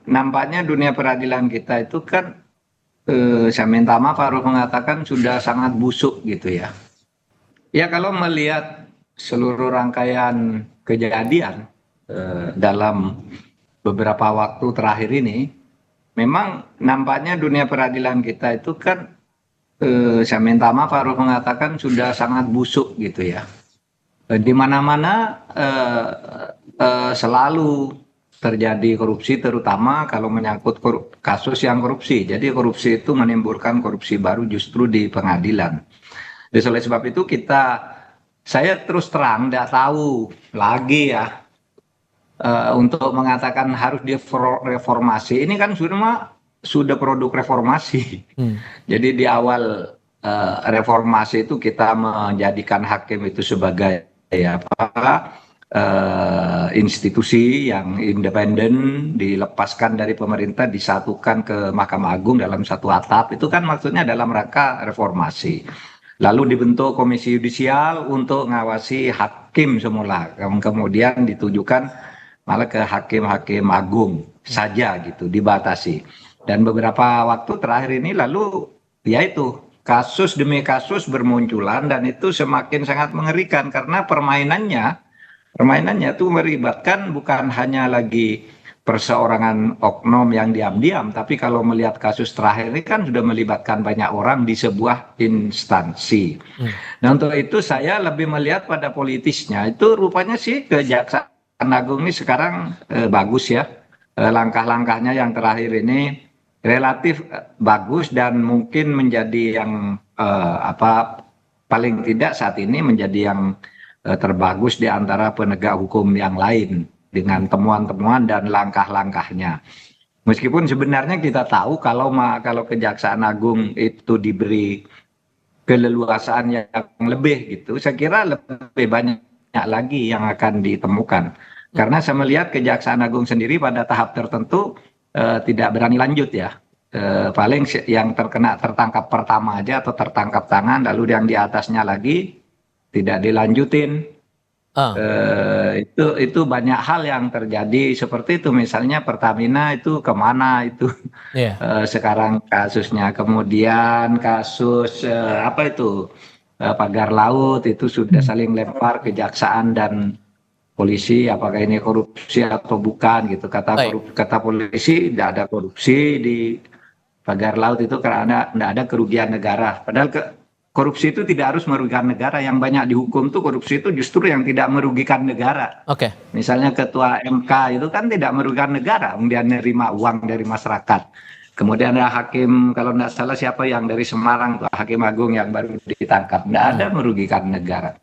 nampaknya dunia peradilan kita itu kan, saya minta maaf harus mengatakan sudah sangat busuk gitu ya. Ya kalau melihat seluruh rangkaian kejadian dalam beberapa waktu terakhir ini, memang nampaknya dunia peradilan kita itu kan, saya minta maaf harus mengatakan sudah sangat busuk gitu ya. Di mana-mana selalu terjadi korupsi, terutama kalau menyangkut kasus yang korupsi. Jadi korupsi itu menimbulkan korupsi baru justru di pengadilan. Jadi oleh sebab itu saya terus terang tidak tahu lagi ya, untuk mengatakan harus direformasi. Ini kan sudah produk reformasi. Jadi di awal reformasi itu kita menjadikan hakim itu sebagai institusi yang independen, dilepaskan dari pemerintah, disatukan ke Mahkamah Agung dalam satu atap. Itu kan maksudnya dalam rangka reformasi. Lalu dibentuk komisi yudisial untuk mengawasi hakim semula, kemudian ditujukan malah ke hakim-hakim agung saja gitu, dibatasi. Dan beberapa waktu terakhir ini lalu yaitu kasus demi kasus bermunculan, dan itu semakin sangat mengerikan karena permainannya itu melibatkan bukan hanya lagi perseorangan oknum yang diam-diam, tapi kalau melihat kasus terakhir ini kan sudah melibatkan banyak orang di sebuah instansi. Nah untuk itu saya lebih melihat pada politisnya. Itu rupanya sih Kejaksaan Agung ini sekarang bagus ya, langkah-langkahnya yang terakhir ini relatif bagus dan mungkin menjadi yang paling tidak saat ini menjadi yang terbagus di antara penegak hukum yang lain dengan temuan-temuan dan langkah-langkahnya. Meskipun sebenarnya kita tahu kalau Kejaksaan Agung itu diberi keleluasaan yang lebih gitu, saya kira lebih banyak lagi yang akan ditemukan. Karena saya melihat Kejaksaan Agung sendiri pada tahap tertentu tidak berani lanjut ya. Paling yang tertangkap pertama aja atau tertangkap tangan, lalu yang di atasnya lagi tidak dilanjutin. Itu banyak hal yang terjadi seperti itu. Misalnya Pertamina itu kemana itu sekarang kasusnya. Kemudian kasus pagar laut itu sudah saling lempar kejaksaan dan polisi, apakah ini korupsi atau bukan gitu. Kata polisi tidak ada korupsi di pagar laut itu karena tidak ada kerugian negara. Padahal korupsi itu tidak harus merugikan negara. Yang banyak dihukum tuh korupsi itu justru yang tidak merugikan negara. Misalnya ketua MK itu kan tidak merugikan negara, dia menerima uang dari masyarakat. Kemudian ada hakim, kalau tidak salah siapa yang dari Semarang, Hakim Agung yang baru ditangkap, tidak ada merugikan negara.